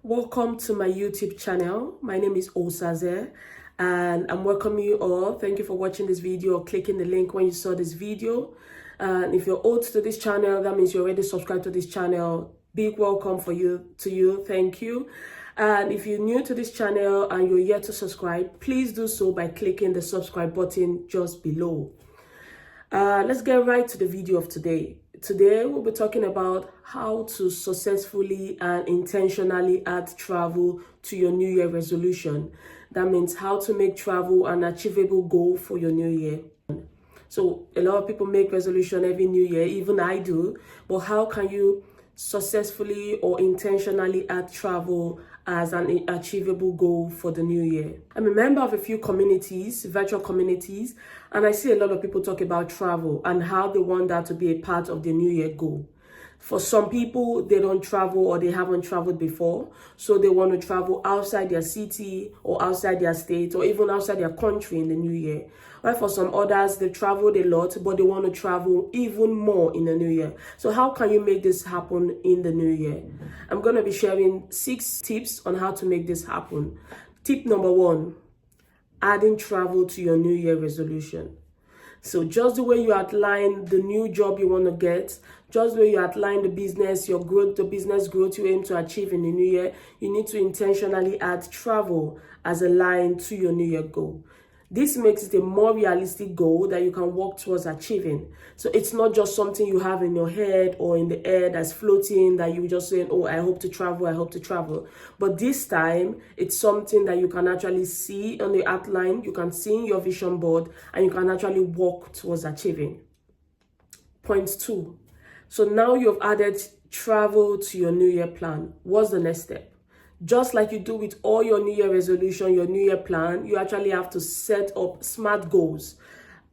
Welcome to my YouTube channel. My name is Osaze and I'm welcoming you all. Thank you for watching this video or clicking the link when you saw this video. And if you're old to this channel, that means you're already subscribed to this channel. Big welcome to you. Thank you. And if you're new to this channel and you're yet to subscribe, please do so by clicking the subscribe button just below. Let's get right to the video of today. Today, we'll be talking about how to successfully and intentionally add travel to your New Year resolution. That means how to make travel an achievable goal for your New Year. So a lot of people make resolution every New Year, even I do. But how can you successfully or intentionally add travel as an achievable goal for the new year? I'm a member of a few communities, virtual communities, and I see a lot of people talk about travel and how they want that to be a part of the new year goal. For some people, they don't travel or they haven't traveled before, so they want to travel outside their city or outside their state or even outside their country in the new year. While for some others, they traveled a lot, but they want to travel even more in the new year. So how can you make this happen in the new year? I'm going to be sharing 6 tips on how to make this happen. Tip number 1, adding travel to your new year resolution. So just the way you outline the new job you want to get, just the way you outline the business, your growth, the business growth you aim to achieve in the new year, you need to intentionally add travel as a line to your new year goal. This makes it a more realistic goal that you can work towards achieving. So it's not just something you have in your head or in the air that's floating that you just saying, oh, I hope to travel, I hope to travel. But this time, it's something that you can actually see on the outline, you can see in your vision board, and you can actually work towards achieving. Point 2. So now you've added travel to your New Year plan. What's the next step? Just like you do with all your New Year resolution, your New Year plan, you actually have to set up SMART goals.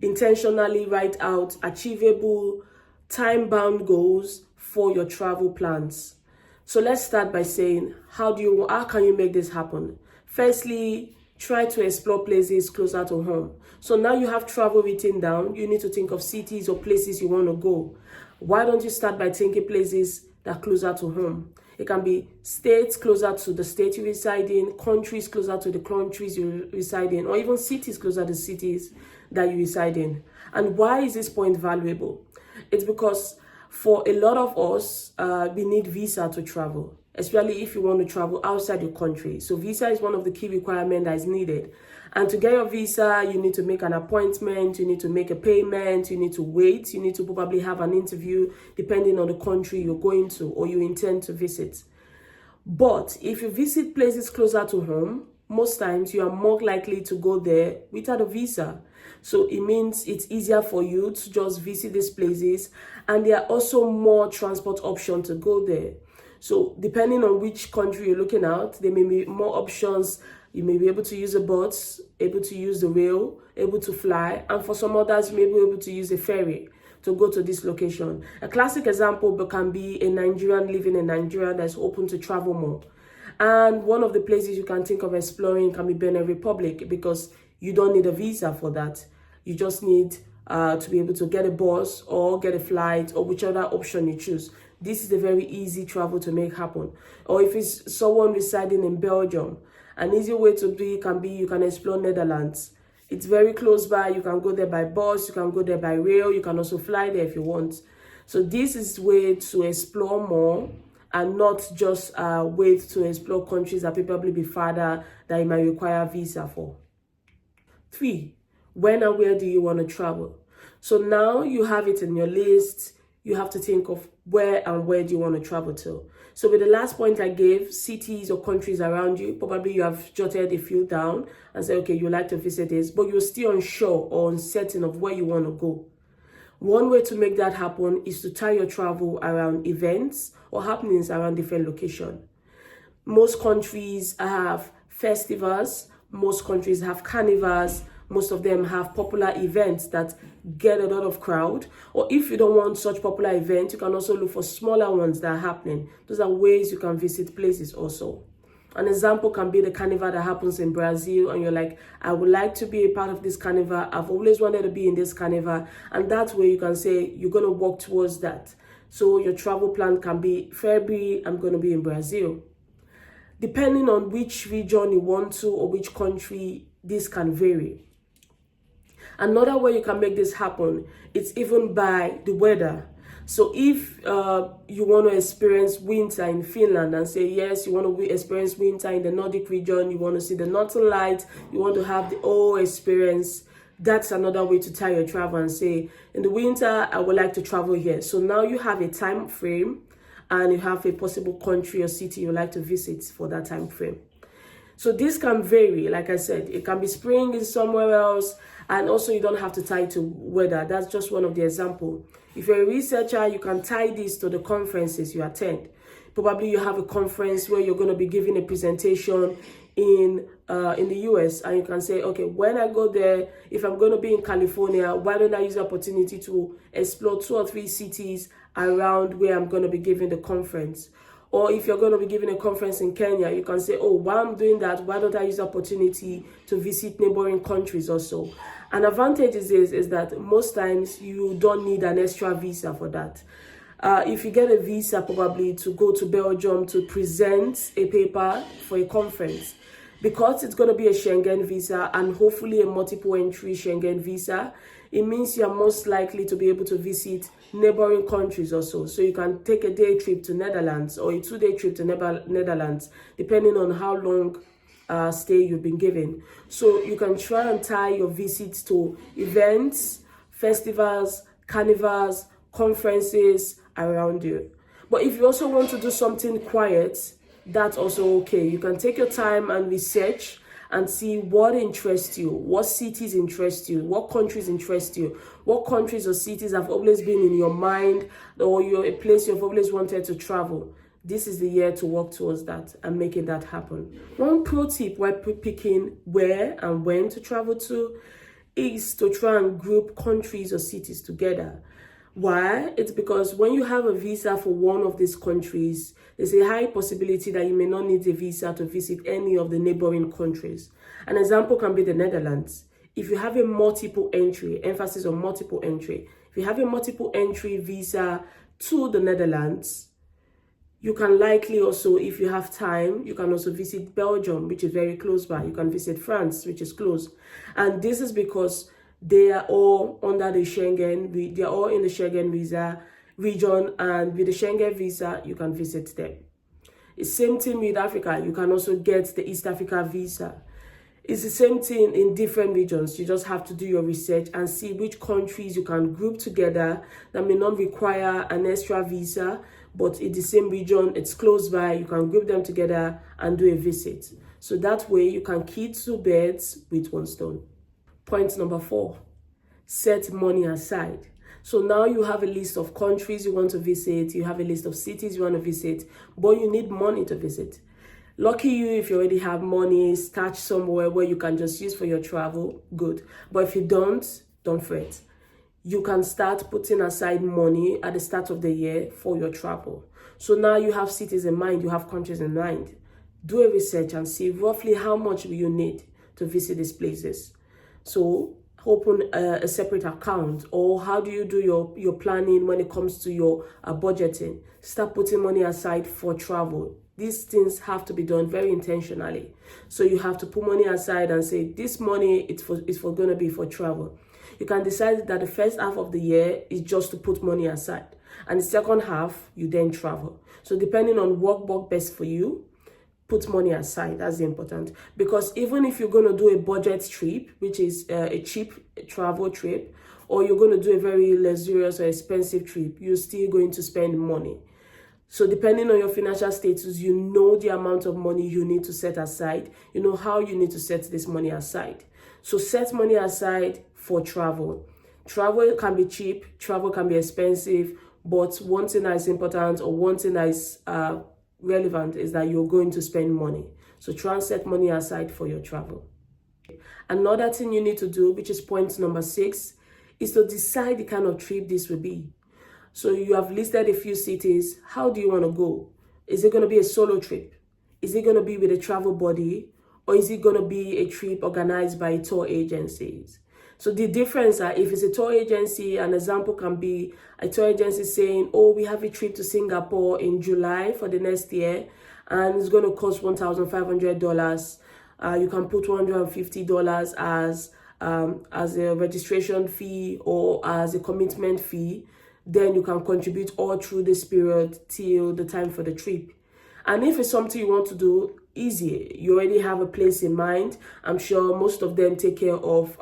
Intentionally write out achievable, time-bound goals for your travel plans. So let's start by saying, how can you make this happen? Firstly, try to explore places closer to home. So now you have travel written down, you need to think of cities or places you want to go. Why don't you start by thinking places that are closer to home? It can be states closer to the state you reside in, countries closer to the countries you reside in, or even cities closer to cities that you reside in. And why is this point valuable? It's because for a lot of us, we need visa to travel, especially if you want to travel outside your country. So visa is one of the key requirements that is needed. And to get your visa, you need to make an appointment, you need to make a payment, you need to wait, you need to probably have an interview depending on the country you're going to or you intend to visit. But if you visit places closer to home, most times you are more likely to go there without a visa. So it means it's easier for you to just visit these places, and there are also more transport options to go there. So depending on which country you're looking at, there may be more options. You may be able to use a bus, able to use the rail, able to fly. And for some others, you may be able to use a ferry to go to this location. A classic example can be a Nigerian living in Nigeria that's open to travel more. And one of the places you can think of exploring can be Benin Republic, because you don't need a visa for that. You just need to be able to get a bus or get a flight or whichever option you choose. This is a very easy travel to make happen. Or if it's someone residing in Belgium, an easy way to do it can be you can explore Netherlands. It's very close by. You can go there by bus, you can go there by rail, you can also fly there if you want. So this is a way to explore more and not just wait to explore countries that probably be farther that you might require a visa for. 3, when and where do you want to travel? So now you have it in your list. You have to think of where do you want to travel to. So with the last point I gave, cities or countries around you, probably you have jotted a few down and said, okay, you like to visit this, but you're still unsure or uncertain of where you want to go. One way to make that happen is to tie your travel around events or happenings around different locations. Most countries have festivals, most countries have carnivals, most of them have popular events that get a lot of crowd. Or if you don't want such popular events, you can also look for smaller ones that are happening. Those are ways you can visit places also. An example can be the carnival that happens in Brazil, and you're like, I would like to be a part of this carnival. I've always wanted to be in this carnival. And that way you can say you're going to work towards that. So your travel plan can be February, I'm going to be in Brazil. depending on which region you want to or which country, this can vary. Another way you can make this happen is even by the weather. So if you want to experience winter in Finland and say, yes, you want to experience winter in the Nordic region, you want to see the Northern Lights, you want to have the whole experience, that's another way to tie your travel and say, in the winter, I would like to travel here. So now you have a time frame and you have a possible country or city you like to visit for that time frame. So this can vary. Like I said, it can be spring in somewhere else, and also you don't have to tie it to weather. That's just one of the examples. If you're a researcher, you can tie this to the conferences you attend. Probably you have a conference where you're going to be giving a presentation in the US, and you can say, okay, when I go there, if I'm going to be in California, why don't I use the opportunity to explore 2 or 3 cities around where I'm going to be giving the conference? Or if you're going to be giving a conference in Kenya, you can say, oh, while I'm doing that, why don't I use the opportunity to visit neighboring countries also? An advantage is that most times you don't need an extra visa for that. If you get a visa probably to go to Belgium to present a paper for a conference, because it's going to be a Schengen visa and hopefully a multiple entry Schengen visa, it means you're most likely to be able to visit neighboring countries also. So you can take a day trip to Netherlands or a 2-day trip to Netherlands, depending on how long stay you've been given. So you can try and tie your visits to events, festivals, carnivals, conferences around you. But if you also want to do something quiet, that's also okay. You can take your time and research and see what interests you, what cities interest you, what countries interest you, what countries or cities have always been in your mind, or you're a place you've always wanted to travel. This is the year to work towards that and making that happen. One pro tip while picking where and when to travel to is to try and group countries or cities together. Why? It's because when you have a visa for one of these countries, there's a high possibility that you may not need a visa to visit any of the neighboring countries. An example can be the Netherlands. If you have a multiple entry, emphasis on multiple entry, if you have a multiple entry visa to the Netherlands, you can likely also, if you have time, you can also visit Belgium, which is very close by. You can visit France, which is close. And this is because they are all under the Schengen, they are all in the Schengen visa region, and with the Schengen visa, you can visit them. It's same thing with Africa. You can also get the East Africa visa. It's the same thing in different regions. You just have to do your research and see which countries you can group together that may not require an extra visa, but in the same region, it's close by. You can group them together and do a visit. So that way you can kill 2 birds with 1 stone. Point number 4, set money aside. So now you have a list of countries you want to visit, you have a list of cities you want to visit, but you need money to visit. Lucky you if you already have money stashed somewhere where you can just use for your travel, good. But if you don't fret. You can start putting aside money at the start of the year for your travel. So now you have cities in mind, you have countries in mind. Do a research and see roughly how much will you need to visit these places. So open a separate account, or how do you do your planning when it comes to your budgeting? Start putting money aside for travel. These things have to be done very intentionally. So you have to put money aside and say, this money is for going to be for travel. You can decide that the first half of the year is just to put money aside, and the second half you then travel. So depending on what works best for you, put money aside. That's important, because even if you're going to do a budget trip, which is a cheap travel trip, or you're going to do a very luxurious or expensive trip, you're still going to spend money. So depending on your financial status, you know the amount of money you need to set aside. You know how you need to set this money aside. So set money aside for travel. Travel can be cheap, travel can be expensive, but one thing that is important, or one thing that is relevant, is that you're going to spend money. So try and set money aside for your travel. Another thing you need to do, which is point number 6, is to decide the kind of trip this will be. So you have listed a few cities. How do you want to go? Is it going to be a solo trip? Is it going to be with a travel buddy? Or is it going to be a trip organized by tour agencies? So the difference are, if it's a tour agency, an example can be a tour agency saying, oh, we have a trip to Singapore in July for the next year, and it's going to cost $1,500. You can put $150 as a registration fee or as a commitment fee. Then you can contribute all through this period till the time for the trip. And if it's something you want to do, easy. You already have a place in mind. I'm sure most of them take care of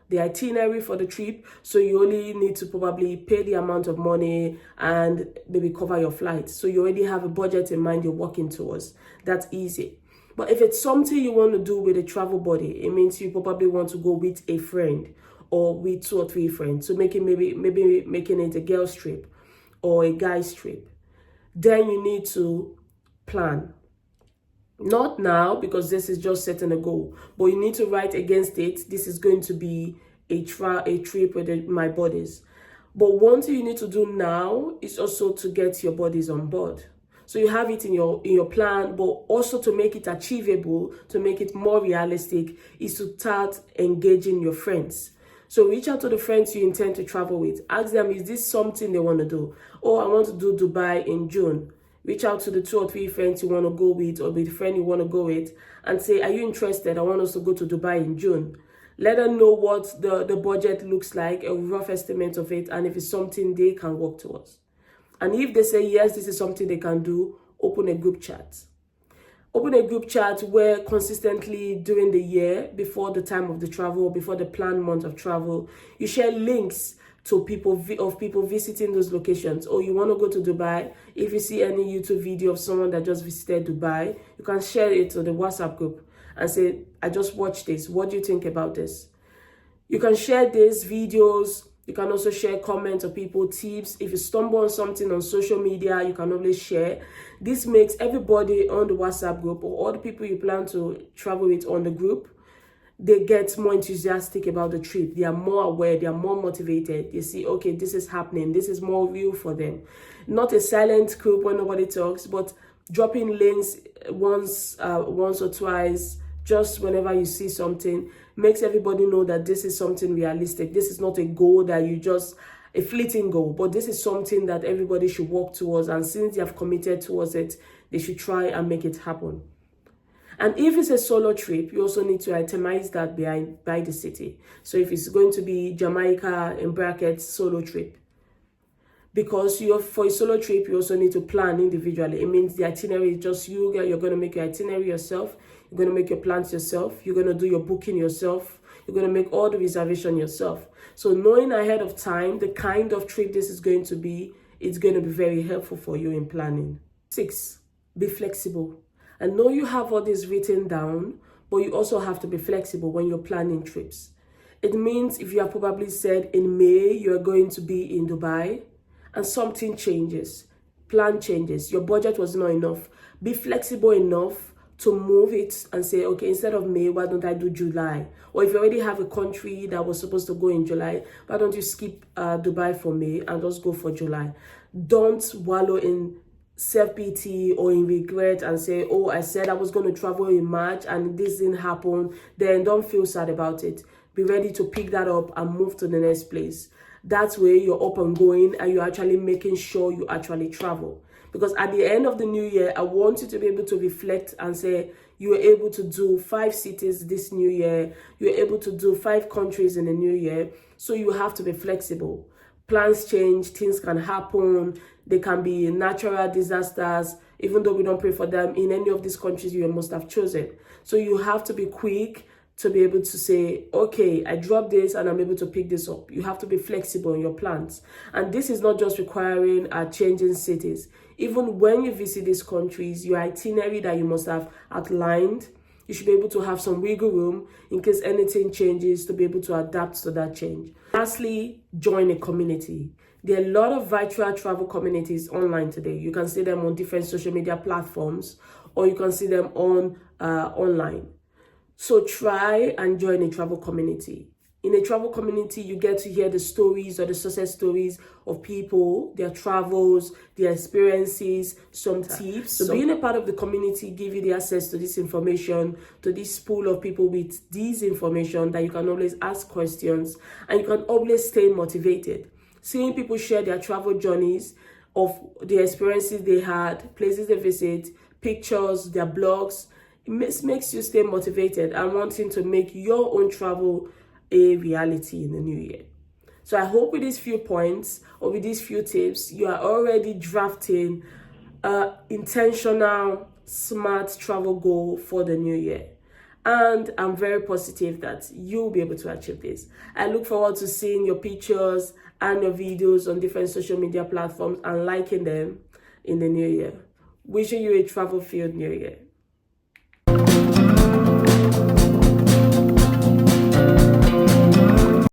the itinerary for the trip. So you only need to probably pay the amount of money and maybe cover your flights. So you already have a budget in mind you're working towards. That's easy. But if it's something you want to do with a travel buddy, it means you probably want to go with a friend or with 2 or 3 friends. So maybe making it a girl's trip or a guy's trip. Then you need to plan. Not now, because this is just setting a goal, but you need to write against it. This is going to be a trip with my buddies. But one thing you need to do now is also to get your buddies on board. So you have it in your plan, but also to make it achievable, to make it more realistic, is to start engaging your friends. So reach out to the friends you intend to travel with. Ask them, is this something they want to do? Oh, I want to do Dubai in June. Reach out to the 2 or 3 friends you want to go with, or with the friend you want to go with, and say, are you interested? I want us to go to Dubai in June. Let them know what the budget looks like, a rough estimate of it, and if it's something they can work towards. And if they say, yes, this is something they can do, open a group chat. Open a group chat where consistently during the year, before the time of the travel, before the planned month of travel, you share links to people visiting those locations. Or you want to go to Dubai, if you see any YouTube video of someone that just visited Dubai, you can share it to the WhatsApp group and say, I just watched this. What do you think about this? You can share these videos. You can also share comments of people, tips. If you stumble on something on social media, you can always share. This makes everybody on the WhatsApp group, or all the people you plan to travel with on the group, they get more enthusiastic about the trip. They are more aware. They are more motivated. They see, okay, this is happening. This is more real for them. Not a silent group where nobody talks, but dropping links once or twice, just whenever you see something, makes everybody know that this is something realistic. This is not a goal that you just, a fleeting goal, but this is something that everybody should work towards. And since they have committed towards it, they should try and make it happen. And if it's a solo trip, you also need to itemize that by the city. So if it's going to be Jamaica, in brackets, solo trip. Because for a solo trip, you also need to plan individually. It means the itinerary is just you. You're going to make your itinerary yourself. You're going to make your plans yourself. You're going to do your booking yourself. You're going to make all the reservation yourself. So knowing ahead of time the kind of trip this is going to be, it's going to be very helpful for you in planning. 6, be flexible. I know you have all this written down, but you also have to be flexible when you're planning trips. It means if you have probably said in May you're going to be in Dubai and something changes, plan changes, your budget was not enough, be flexible enough to move it and say, okay, instead of May, why don't I do July? Or if you already have a country that was supposed to go in July, why don't you skip Dubai for May and just go for July? Don't wallow in self-pity or in regret and say, oh, I said I was going to travel in March and this didn't happen. Then don't feel sad about it. Be ready to pick that up and move to the next place. That's where you're up and going and you're actually making sure you actually travel. Because at the end of the new year, I want you to be able to reflect and say, you were able to do 5 cities this new year. You're able to do 5 countries in the new year. So you have to be flexible. Plans change, things can happen. There can be natural disasters, even though we don't pray for them in any of these countries you must have chosen. So you have to be quick to be able to say, okay, I dropped this and I'm able to pick this up. You have to be flexible in your plans. And this is not just requiring changing cities. Even when you visit these countries, your itinerary that you must have outlined, you should be able to have some wiggle room in case anything changes to be able to adapt to that change. Lastly, join a community. There are a lot of virtual travel communities online today. You can see them on different social media platforms, or you can see them on online. So try and join a travel community. In a travel community, you get to hear the stories or the success stories of people, their travels, their experiences, some tips. So being a part of the community give you the access to this information, to this pool of people with this information that you can always ask questions and you can always stay motivated. Seeing people share their travel journeys of the experiences they had, places they visit, pictures, their blogs, it makes you stay motivated and wanting to make your own travel a reality in the new year. So I hope with these few points or with these few tips, you are already drafting an intentional, smart travel goal for the new year. And I'm very positive that you'll be able to achieve this. I look forward to seeing your pictures and your videos on different social media platforms and liking them in the new year. Wishing you a travel-filled new year.